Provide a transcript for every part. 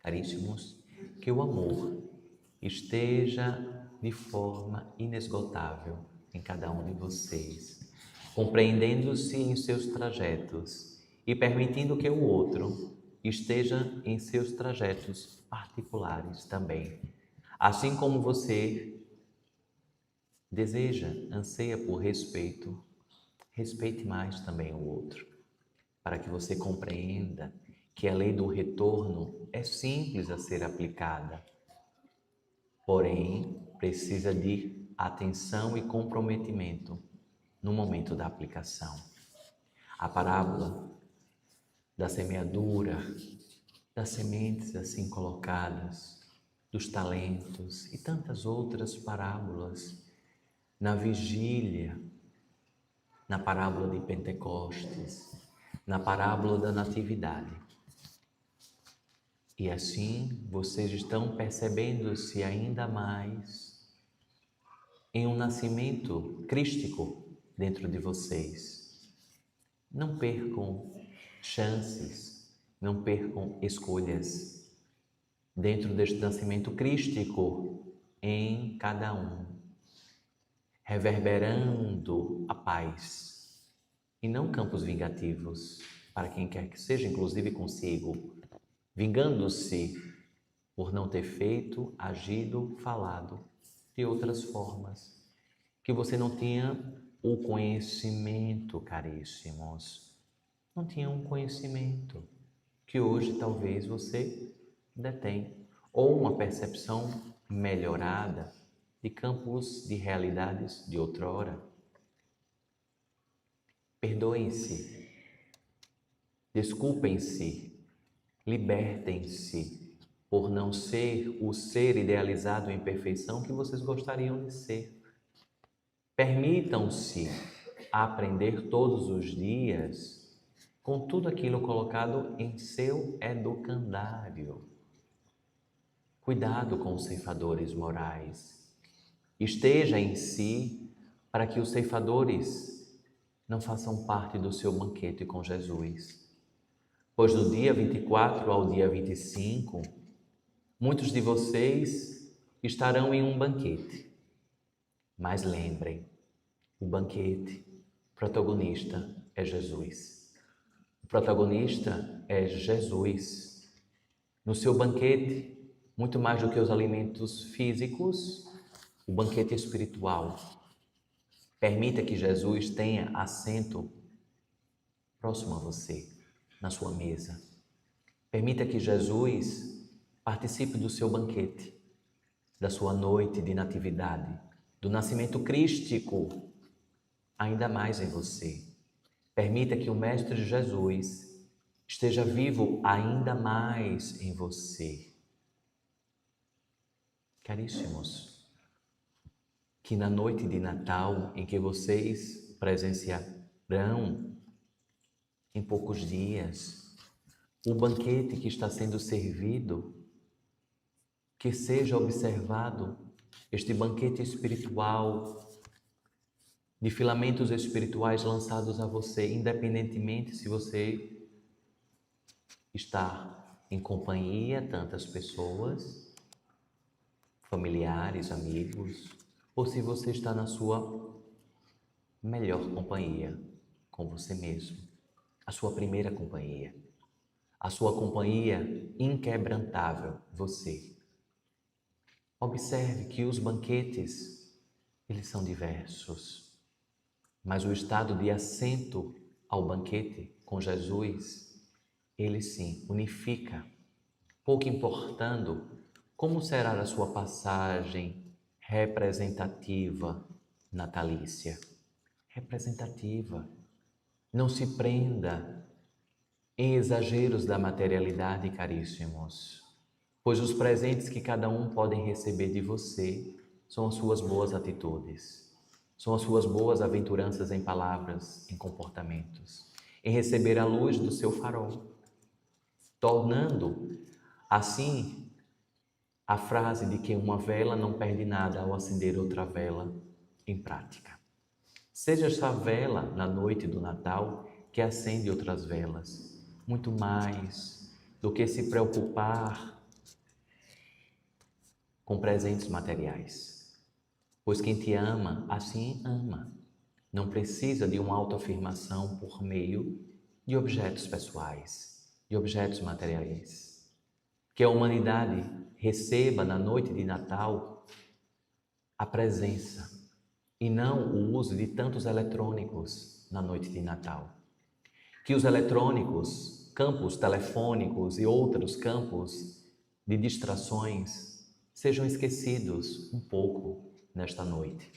Caríssimos, que o amor esteja de forma inesgotável em cada um de vocês, compreendendo-se em seus trajetos e permitindo que o outro esteja em seus trajetos particulares também. Assim como você deseja, anseia por respeito, respeite mais também o outro, para que você compreenda que a lei do retorno é simples a ser aplicada, porém precisa de atenção e comprometimento no momento da aplicação. A parábola da semeadura, das sementes assim colocadas, dos talentos e tantas outras parábolas na vigília, na parábola de Pentecostes, na parábola da Natividade. E assim vocês estão percebendo-se ainda mais em um nascimento crístico dentro de vocês. Não percam chances, não percam escolhas dentro deste nascimento crístico em cada um, reverberando a paz e não campos vingativos para quem quer que seja, inclusive consigo, vingando-se por não ter feito, agido, falado de outras formas, que você não tinha o conhecimento, caríssimos. Não tinha um conhecimento que hoje talvez você detém, ou uma percepção melhorada de campos de realidades de outrora. Perdoem-se, desculpem-se, libertem-se por não ser o ser idealizado em perfeição que vocês gostariam de ser. Permitam-se aprender todos os dias com tudo aquilo colocado em seu educandário. Cuidado com os ceifadores morais. Esteja em si para que os ceifadores não façam parte do seu banquete com Jesus. Pois do dia 24 ao dia 25, muitos de vocês estarão em um banquete. Mas lembrem, o banquete, o protagonista é Jesus. O protagonista é Jesus. No seu banquete, muito mais do que os alimentos físicos, o banquete espiritual. Permita que Jesus tenha assento próximo a você, na sua mesa. Permita que Jesus participe do seu banquete, da sua noite de natividade, do nascimento crístico, ainda mais em você. Permita que o Mestre Jesus esteja vivo ainda mais em você. Caríssimos, que na noite de Natal, em que vocês presenciarão em poucos dias o banquete que está sendo servido, que seja observado este banquete espiritual, de filamentos espirituais lançados a você, independentemente se você está em companhia de tantas pessoas, familiares, amigos, ou se você está na sua melhor companhia, com você mesmo, a sua primeira companhia, a sua companhia inquebrantável, você. Observe que os banquetes, eles são diversos, mas o estado de assento ao banquete com Jesus, ele sim unifica, pouco importando como será a sua passagem representativa natalícia. Representativa. Não se prenda em exageros da materialidade, caríssimos, pois os presentes que cada um pode receber de você são as suas boas atitudes, são as suas boas aventuranças em palavras, em comportamentos, em receber a luz do seu farol, tornando assim a frase de que uma vela não perde nada ao acender outra vela em prática. Seja essa vela na noite do Natal que acende outras velas, muito mais do que se preocupar com presentes materiais. Pois quem te ama, assim ama. Não precisa de uma autoafirmação por meio de objetos pessoais, de objetos materiais. Que a humanidade receba na noite de Natal a presença e não o uso de tantos eletrônicos na noite de Natal. Que os eletrônicos, campos telefônicos e outros campos de distrações sejam esquecidos um pouco nesta noite,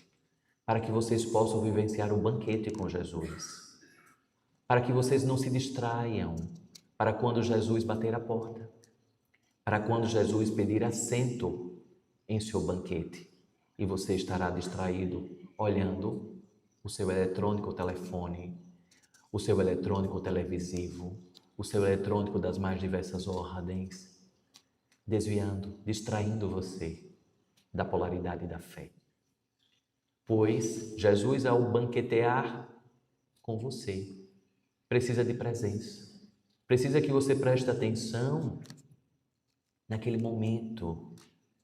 para que vocês possam vivenciar o banquete com Jesus, para que vocês não se distraiam para quando Jesus bater a porta, para quando Jesus pedir assento em seu banquete e você estará distraído olhando o seu eletrônico telefone, o seu eletrônico televisivo, o seu eletrônico das mais diversas ordens, desviando, distraindo você da polaridade da fé. Pois Jesus, ao banquetear com você, precisa de presença. Precisa que você preste atenção naquele momento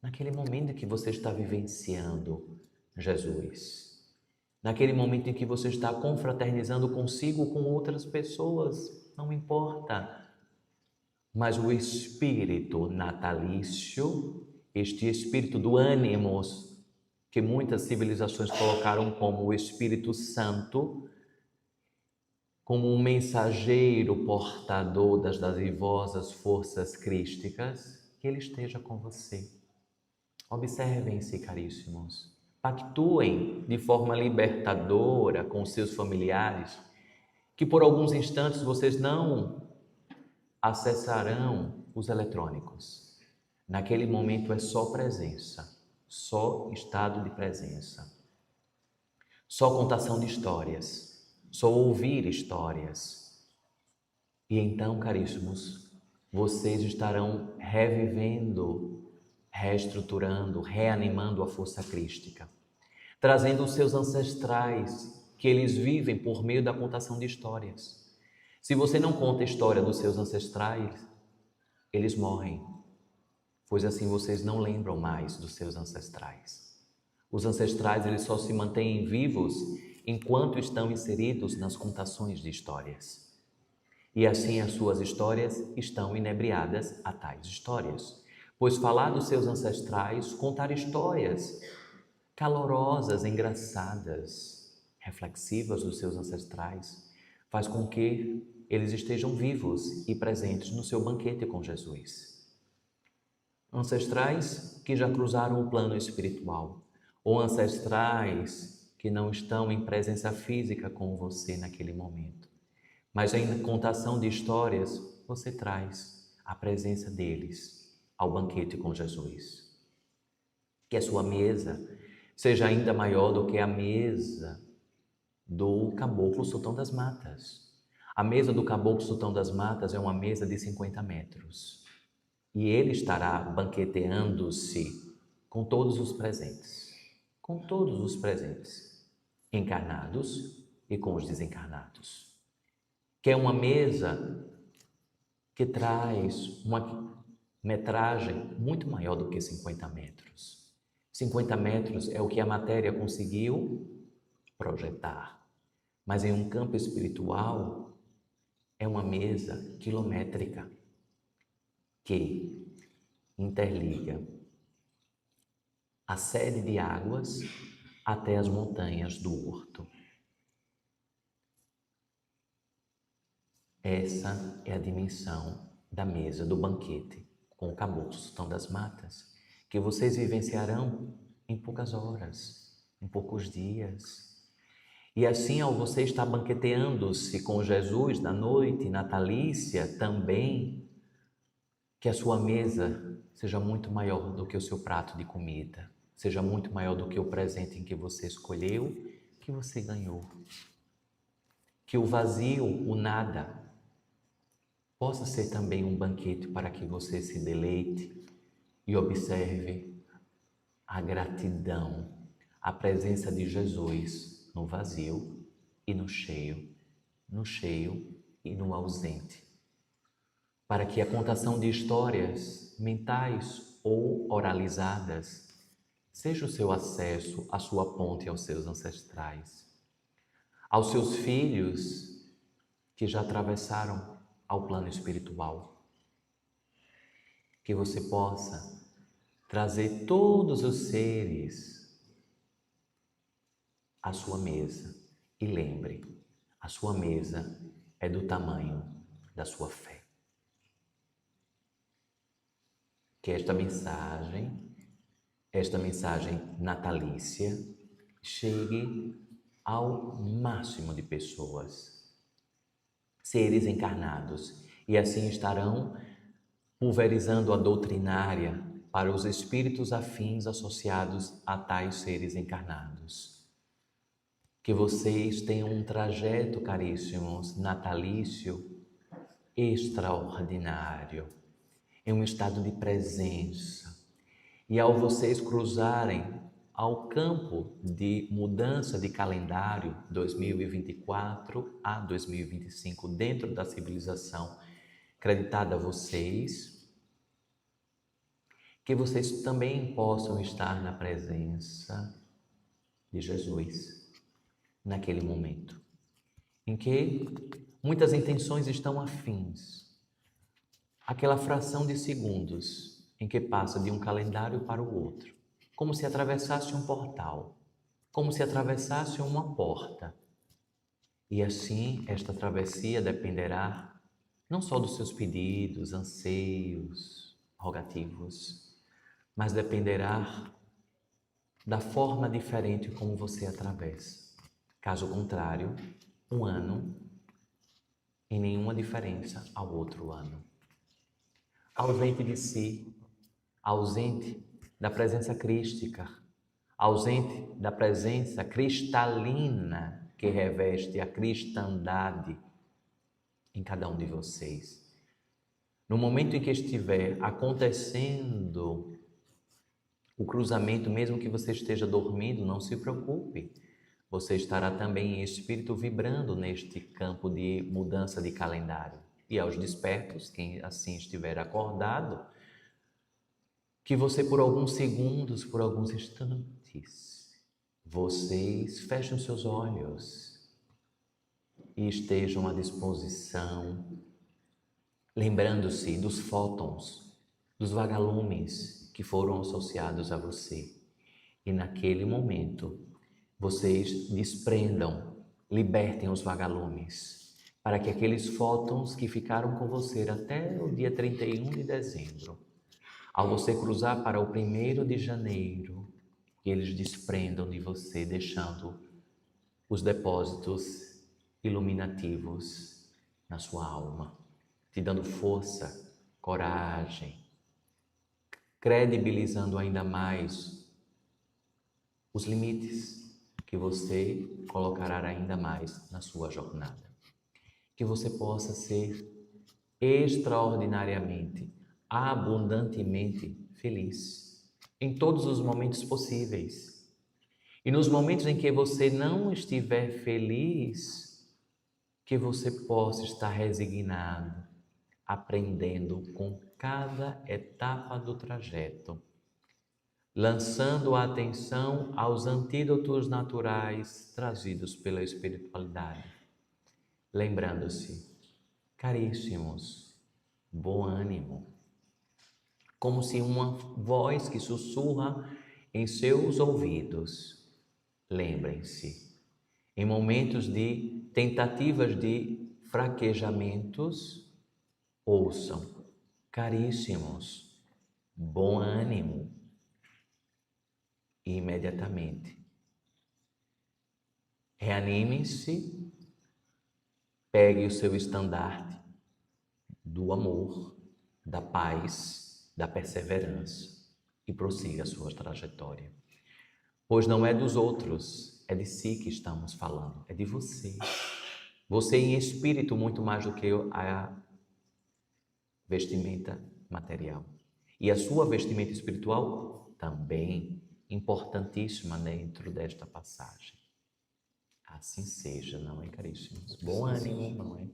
em que você está vivenciando Jesus. Naquele momento em que você está confraternizando consigo com outras pessoas, não importa. Mas o espírito natalício, este espírito do ânimos, que muitas civilizações colocaram como o Espírito Santo, como um mensageiro portador das dadivosas forças crísticas, que ele esteja com você. Observem-se, caríssimos. Pactuem de forma libertadora com seus familiares, que por alguns instantes vocês não acessarão os eletrônicos. Naquele momento é só presença, só estado de presença, só contação de histórias, só ouvir histórias. E então, caríssimos, vocês estarão revivendo, reestruturando, reanimando a força crística, trazendo os seus ancestrais, que eles vivem por meio da contação de histórias. Se você não conta a história dos seus ancestrais, eles morrem, pois assim vocês não lembram mais dos seus ancestrais. Os ancestrais, eles só se mantêm vivos enquanto estão inseridos nas contações de histórias. E assim as suas histórias estão inebriadas a tais histórias. Pois falar dos seus ancestrais, contar histórias calorosas, engraçadas, reflexivas dos seus ancestrais, faz com que eles estejam vivos e presentes no seu banquete com Jesus. Ancestrais que já cruzaram o plano espiritual, ou ancestrais que não estão em presença física com você naquele momento. Mas em contação de histórias, você traz a presença deles ao banquete com Jesus. Que a sua mesa seja ainda maior do que a mesa do Caboclo Sultão das Matas. A mesa do Caboclo Sultão das Matas é uma mesa de 50 metros. E ele estará banqueteando-se com todos os presentes. Com todos os presentes, encarnados e com os desencarnados. Que é uma mesa que traz uma metragem muito maior do que 50 metros. 50 metros é o que a matéria conseguiu projetar. Mas em um campo espiritual, é uma mesa quilométrica que interliga a sede de águas até as montanhas do Horto. Essa é a dimensão da mesa do banquete com o Caboclo Sultão das Matas, que vocês vivenciarão em poucas horas, em poucos dias. E assim, ao você estar banqueteando-se com Jesus na noite natalícia, também que a sua mesa seja muito maior do que o seu prato de comida, seja muito maior do que o presente em que você escolheu, que você ganhou. Que o vazio, o nada, possa ser também um banquete para que você se deleite e observe a gratidão, a presença de Jesus no vazio e no cheio e no ausente. Para que a contação de histórias mentais ou oralizadas, seja o seu acesso, a sua ponte aos seus ancestrais. Aos seus filhos que já atravessaram ao plano espiritual, que você possa trazer todos os seres à sua mesa. E lembre, a sua mesa é do tamanho da sua fé. Que esta mensagem natalícia, chegue ao máximo de pessoas, seres encarnados, e assim estarão pulverizando a doutrinária para os espíritos afins associados a tais seres encarnados. Que vocês tenham um trajeto, caríssimos, natalício extraordinário, em um estado de presença. E ao vocês cruzarem ao campo de mudança de calendário 2024 a 2025 dentro da civilização creditada a vocês, que vocês também possam estar na presença de Jesus naquele momento em que muitas intenções estão afins. Aquela fração de segundos em que passa de um calendário para o outro, como se atravessasse um portal, como se atravessasse uma porta. E assim, esta travessia dependerá não só dos seus pedidos, anseios, rogativos, mas dependerá da forma diferente como você atravessa. Caso contrário, um ano em nenhuma diferença ao outro ano. Ausente de si, ausente da presença crística, ausente da presença cristalina que reveste a cristandade em cada um de vocês. No momento em que estiver acontecendo o cruzamento, mesmo que você esteja dormindo, não se preocupe. Você estará também em espírito vibrando neste campo de mudança de calendário. E aos despertos, quem assim estiver acordado, que você por alguns segundos, por alguns instantes, vocês fechem os seus olhos e estejam à disposição, lembrando-se dos fótons, dos vagalumes que foram associados a você. E naquele momento, vocês desprendam, libertem os vagalumes, para que aqueles fótons que ficaram com você até o dia 31 de dezembro, ao você cruzar para o 1º de janeiro, que eles desprendam de você, deixando os depósitos iluminativos na sua alma, te dando força, coragem, credibilizando ainda mais os limites que você colocará ainda mais na sua jornada. Que você possa ser extraordinariamente, abundantemente feliz em todos os momentos possíveis. E nos momentos em que você não estiver feliz, que você possa estar resignado, aprendendo com cada etapa do trajeto, lançando a atenção aos antídotos naturais trazidos pela espiritualidade. Lembrando-se, caríssimos, bom ânimo, como se uma voz que sussurra em seus ouvidos. Lembrem-se, em momentos de tentativas de fraquejamentos, ouçam, caríssimos, bom ânimo, e imediatamente reanime-se, pegue o seu estandarte do amor, da paz, da perseverança e prossiga a sua trajetória. Pois não é dos outros, é de si que estamos falando, é de você. Você em espírito muito mais do que a vestimenta material. E a sua vestimenta espiritual também importantíssima dentro desta passagem. Assim seja, não é, caríssimos? Bom ânimo, não é?